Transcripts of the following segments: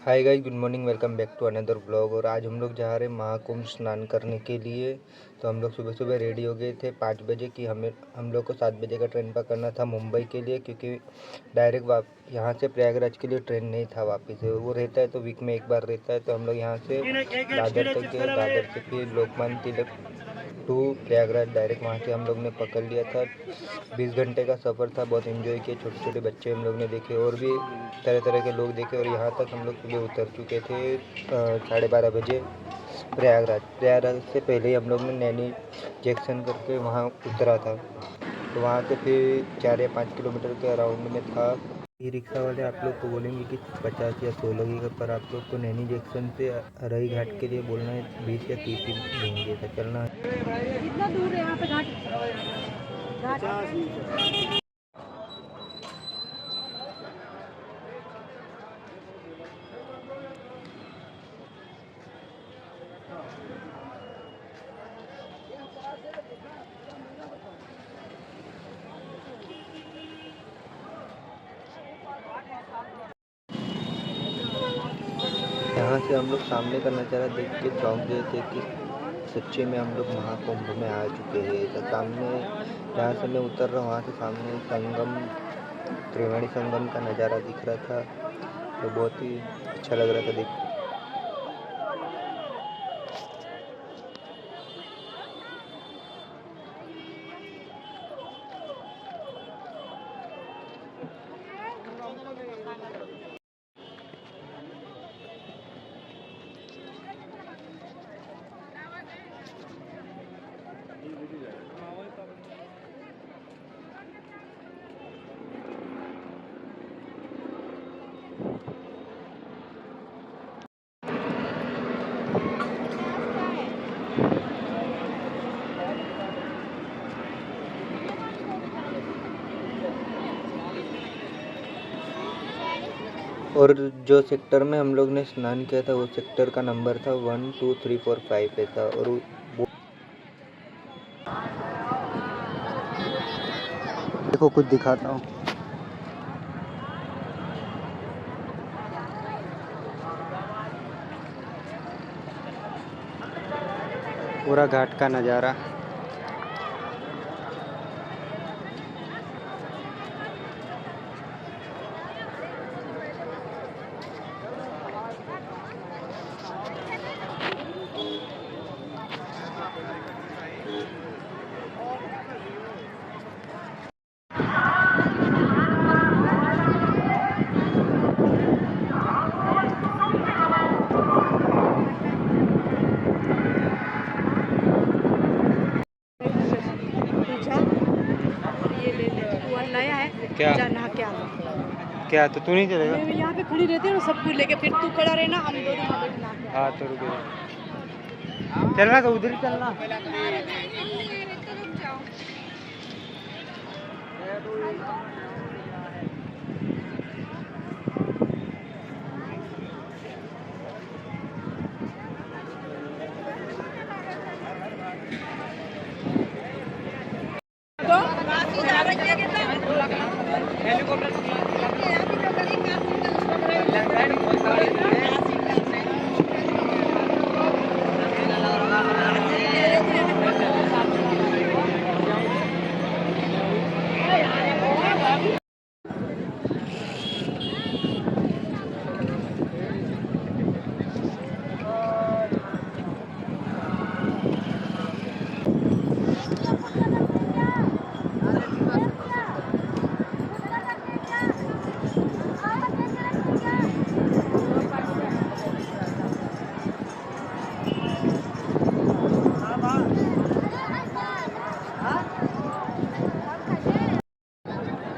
Hi guys, good morning. Welcome back to another blog. और आज हम लोग जा रहे हैं महाकुंभ स्नान करने के लिए। तो हम लोग सुबह सुबह रेडी हो गए थे 5 बजे कि हम लोग को 7 बजे का ट्रेन पकड़ना था मुंबई के लिए, क्योंकि डायरेक्ट यहाँ से प्रयागराज के लिए ट्रेन नहीं था वापस। वो रहता है तो वीक में एक बार रहता है। तो हम लोग यहाँ से दादर तक गए, दादर से फिर लोकमान्य तिलक टू प्रयागराज डायरेक्ट वहाँ से हम लोग ने पकड़ लिया था। 20 घंटे का सफ़र था। बहुत एंजॉय किया, छोटे छोटे बच्चे हम लोग ने देखे और भी तरह तरह के लोग देखे। और यहाँ तक हम लोग सुबह उतर चुके थे 12:30 बजे प्रयागराज से पहले ही हम लोग ने नैनी जंक्शन करके वहाँ उतरा था। तो वहाँ से फिर 4 या 5 किलोमीटर के अराउंड में था। ई रिक्शा वाले आप लोग को बोलेंगे कि 50 या 100 लगेगा, पर आप लोग को नैनी जंक्शन से अरई घाट के लिए बोलना है 20 या 30 ही देंगे। तो चलना है। कितना दूर है यहाँ पे घाट? यहाँ से हम लोग सामने का नज़ारा देख के चौंक गए थे कि सच्चे में हम लोग महाकुंभ में आ चुके हैं। तो सामने जहाँ से मैं उतर रहा हूँ वहाँ से सामने संगम, त्रिवेणी संगम का नज़ारा दिख रहा था। तो बहुत ही अच्छा लग रहा था देख। और जो सेक्टर में हम लोग ने स्नान किया था वो सेक्टर का नंबर था 1 2 3 4 5 ऐसा। और वो देखो कुछ दिखाता हूँ। पूरा घाट का नज़ारा। क्या क्या तो तू नहीं चलेगा? मैं यहाँ पे खड़ी रहती हूँ सब कुछ लेके, फिर तू खड़ा रहना, हम दोनों वहाँ बैठना। हाँ तो रुको, चलना तो उधर ही चलना।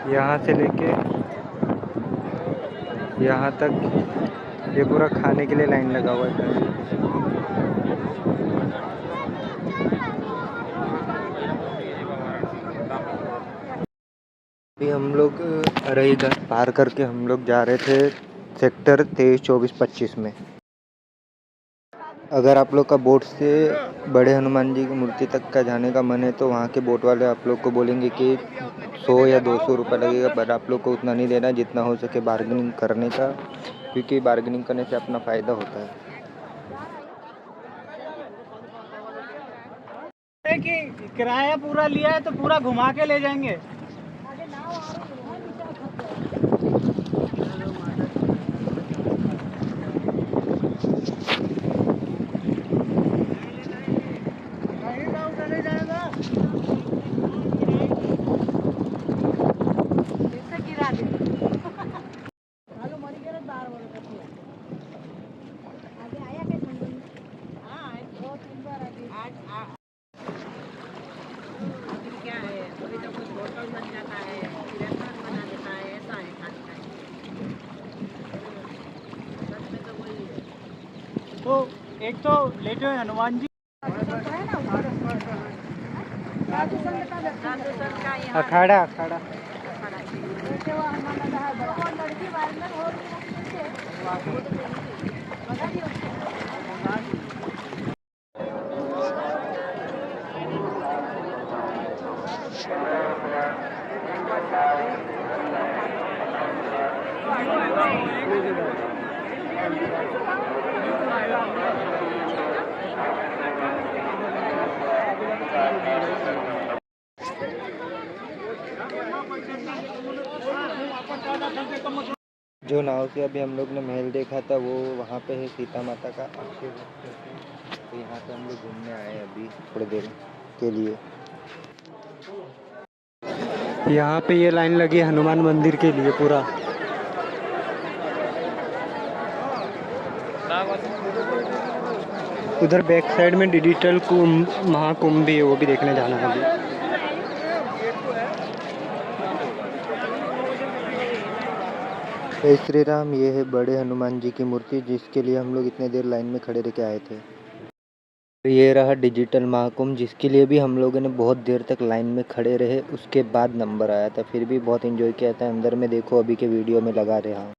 यहाँ से लेके यहाँ तक ये पूरा खाने के लिए लाइन लगा हुआ है। अभी हम लोग अरई घाट पार करके हम लोग जा रहे थे सेक्टर 23 24 25 में। अगर आप लोग का बोट से बड़े हनुमान जी की मूर्ति तक का जाने का मन है तो वहाँ के बोट वाले आप लोग को बोलेंगे कि 100 या 200 रुपये लगेगा, पर आप लोग को उतना नहीं देना, जितना हो सके बार्गेनिंग करने का। क्योंकि बार्गेनिंग करने से अपना फ़ायदा होता है। कि किराया पूरा लिया है तो पूरा घुमा के ले जाएंगे। तो एक तो लेटे हुए हनुमान जी अखाड़ा अखाड़ा जो नाव से अभी हम लोग ने महल देखा था वो वहाँ पे है सीता माता का आशीर्वाद। तो यहाँ पे हम लोग घूमने आए हैं अभी थोड़ी देर के लिए। यहाँ पे ये लाइन लगी है हनुमान मंदिर के लिए पूरा। उधर बैक साइड में डिजिटल कुंभ महाकुंभ भी है, वो भी देखने जाना है अभी। जय श्री राम। ये है बड़े हनुमान जी की मूर्ति जिसके लिए हम लोग इतने देर लाइन में खड़े रह के आए थे। ये रहा डिजिटल महाकुंभ जिसके लिए भी हम लोगों ने बहुत देर तक लाइन में खड़े रहे, उसके बाद नंबर आया था। फिर भी बहुत एंजॉय किया था। अंदर में देखो अभी के वीडियो में लगा रहा हूँ।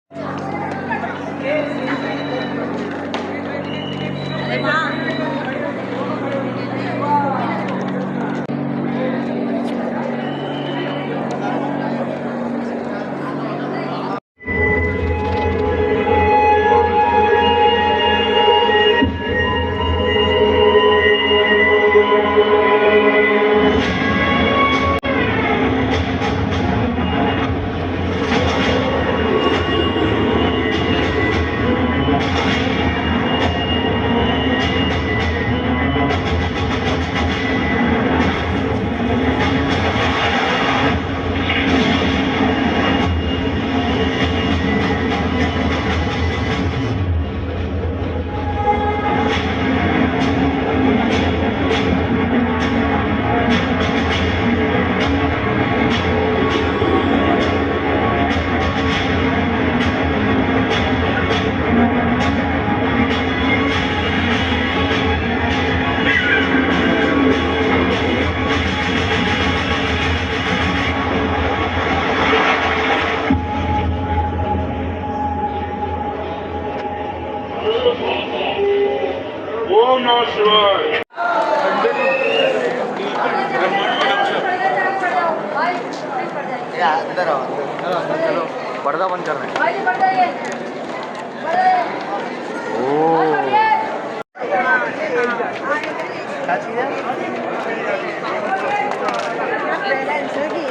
ओम नमः शिवाय। अंदर आओ, चलो पर्दा बंद करना है।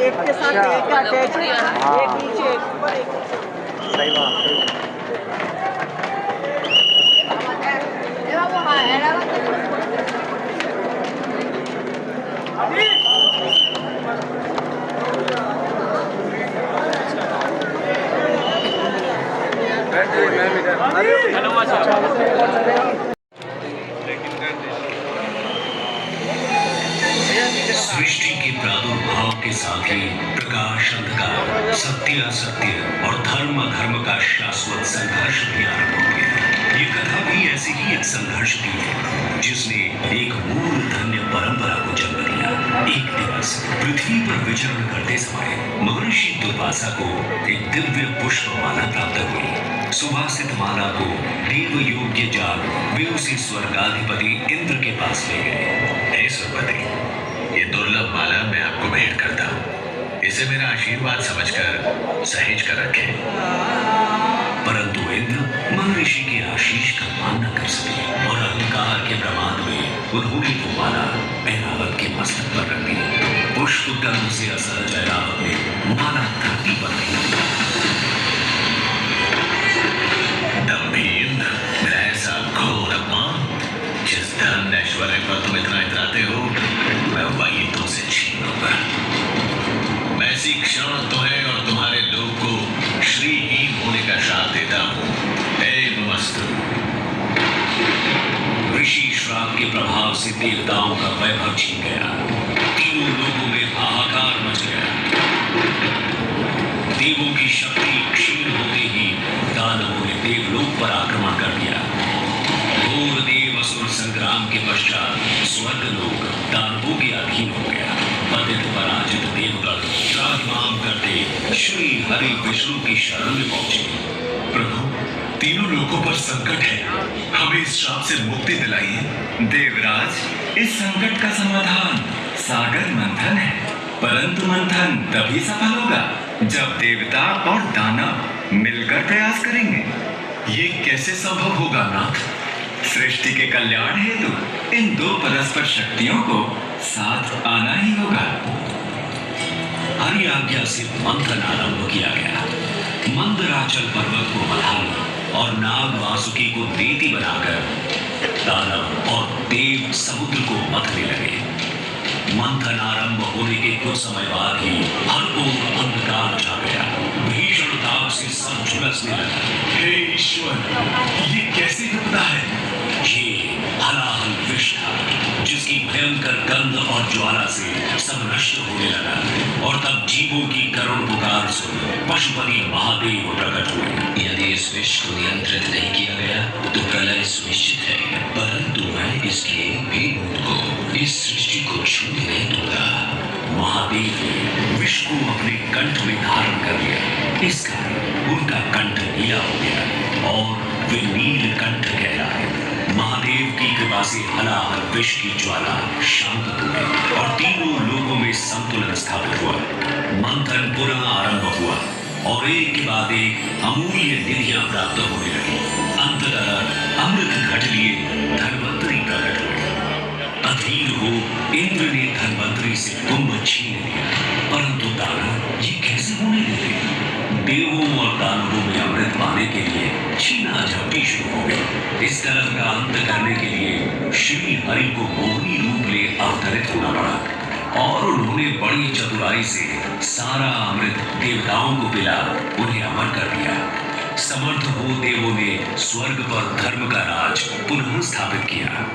एक के साथ एक का अटैच, एक नीचे एक ऊपर एक। सही बात। सृष्टि के प्रादुर्भाव के साथ ही प्रकाश अंधकार, सत्य असत्य और धर्म अधर्म का शाश्वत संघर्ष भी आरंभ हो गया। ये कथा भी ऐसी ही एक संघर्ष की है जिसने एक मूल धन्य परंपरा को जन्म दिया। एक दिवस पृथ्वी पर विचरण करते समय महर्षि दुर्वासा को एक दिव्य पुष्प माला प्राप्त हुई। सुवासित माला को देव योग्य जान वे उसे स्वर्गाधिपति इंद्र के पास ले गए। हे सुरपति, ये दुर्लभ माला मैं आपको भेंट करता हूँ। इसे मेरा आशीर्वाद समझकर सहेज कर रखें। परंतु इंद्र महर्षि के आशीष का मान न कर सके और अहंकार के प्रमाद में उन्होंने वो माला ऐरावत के मस्तक पर रख दी। पुष्प गंध से असहज ऐरावत ने माला धरती पर नहीं दी। दम्भी इंद्र, मेरा ऐसा घोर अपमान, जिस धन ऐश्वर्य पर तुम इतना इतराते हो, मैं वही तुमसे छीन लूंगा। मैं इसी क्षण तुम्हें और तुम्हारे लोग को श्रीहीन होने का श्राप देता हूं। एवमस्तु। ऋषि श्राप के प्रभाव से देवताओं का वैभव छीन गया। तीनों लोगों में हाहाकार मच गया। देवों की शक्ति क्षीण होते ही दानवों ने देवलोक पर आक्रमण कर दिया। घोर देव असुर संग्राम के पश्चात स्वर्गलोक दानवों के अधीन हो गया। पतित पराजित देवगण त्राहिमाम करते श्री हरि विष्णु की शरण में पहुंचे। प्रभु, तीनों लोगों पर संकट है, हमें इस श्राप से मुक्ति दिलाइए। देवराज, इस संकट का समाधान सागर मंथन है, परंतु मंथन तभी सफल होगा जब देवता और दानव मिलकर प्रयास करेंगे। ये कैसे संभव होगा नाथ? सृष्टि के कल्याण हेतु इन दो परस्पर शक्तियों को साथ आना ही होगा। हरि आज्ञा से मंथन आरंभ किया गया। मंदराचल पर्वत को मल्हारी और नाग वासुकी को देती बनाकर दानव और देव समुद्र को मथने लगे। मंथन आरंभ होने के कुछ समय बाद ही हर ओर अंधकार छा गया। भीषण ताप से सब झुलसने लगा। हे ईश्वर, ये कैसी विपदा है? ये हलाहल विष था, जिसकी भयंकर गंध और ज्वाला से सब नष्ट होने लगा। और तब जीवों की करुण पुकार सुन पशुपति महादेव प्रकट हुए। यदि इस विष को नियंत्रित नहीं किया गया तो प्रलय सुनिश्चित है, परंतु मैं इसके भी बूंद को इस सृष्टि को छूने नहीं दूंगा। महादेव ने विष को अपने कंठ में धारण कर लिया। इस कारण उनका कंठ नीला हो गया और वे नील कंठ कहलाए। महादेव की कृपा से हलाहल विष की ज्वाला शांत हो गई और तीनों लोगों में संतुलन स्थापित हुआ। मंथन पुनः आरंभ हुआ और एक के बाद एक अमूल्य निधियां प्राप्त होने लगी। अंततः अमृत घट लिए धन्वंतरी प्रकट हुए। अधीर हो इंद्र ने धन्वंतरी से कुंभ छीन लिया, परंतु दानव ये कैसे होने देते? देवों और दानवों में अमृत पाने के लिए छीना झपटी शुरू हो गई। इस तरह का अंत करने के लिए श्री हरि को मोहनी रूप ले अवतरित होना पड़ा और उन्होंने बड़ी चतुराई से सारा अमृत देवताओं को पिला उन्हें अमर कर दिया। समर्थ हो देवों ने स्वर्ग पर धर्म का राज पुनः स्थापित किया।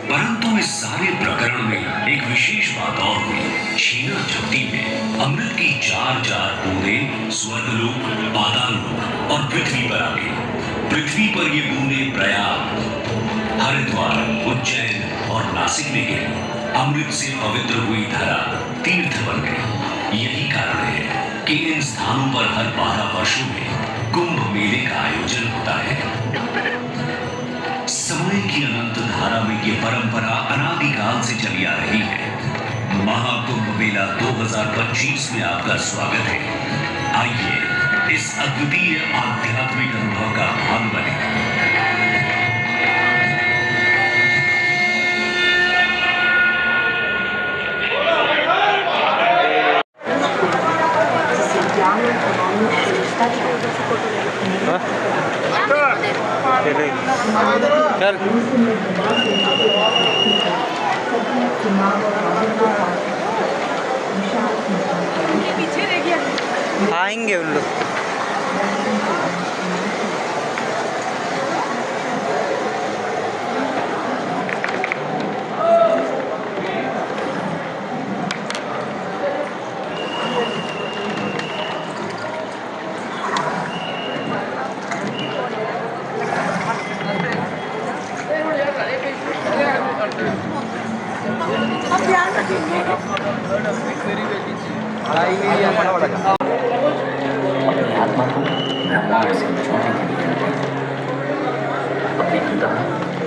परंतु इस सारे प्रकरण में एक विशेष बात और हुई। छीना झपटी में अमृत की चार बूंदें स्वर्गलोक, पाताललोक और पृथ्वी पर आ गई। पृथ्वी पर ये बूंदें प्रयाग, हरिद्वार, उज्जैन और नासिक में गिरी। अमृत से पवित्र हुई धरा तीर्थ बन गई। यही कारण है कि इन स्थानों पर हर 12 वर्षों में कुंभ मेले का आयोजन होता है। समय की अनंत धारा में ये परंपरा अनादिकाल से चली आ रही है। महाकुंभ मेला 2025 में आपका स्वागत है। आइए इस अद्वितीय आध्यात्मिक अनुभव का भाग बने। चल पीछे रह गया। आएंगे उन लोग। अपनी आत्मा को ब्रह्मांड से जोड़ने के लिए अपने अंदर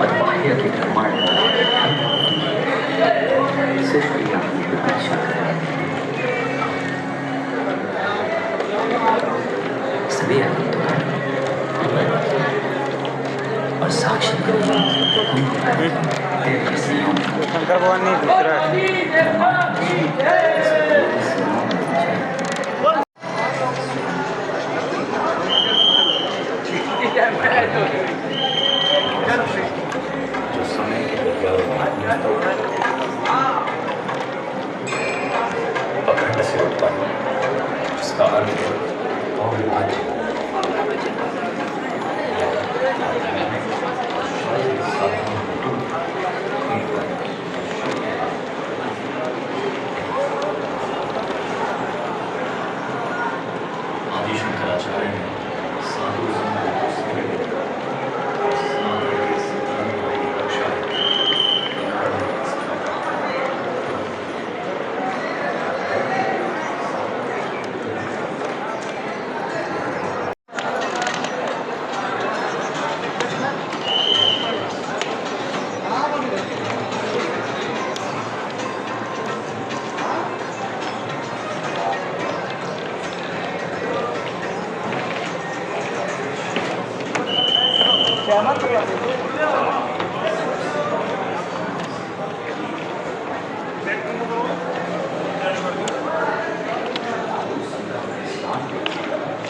और बाह्य के ब्रह्मांड सिर्फ एक प्रतीक्षा करें। सभी आनंद और साक्षात करें शंकर भगवान नहीं दूसरा जो समय के अखंड से उत्पन्न जिसका अर्थ और आज आदि शंकराचार्य ने साधु संतों को सेवित साधु के सिद्धांतों की रक्षा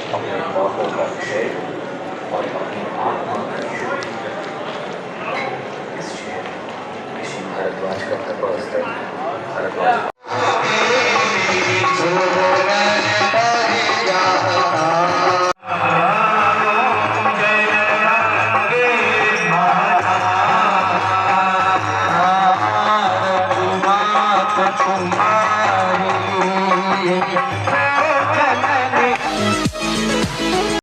अपने पापों का क्षय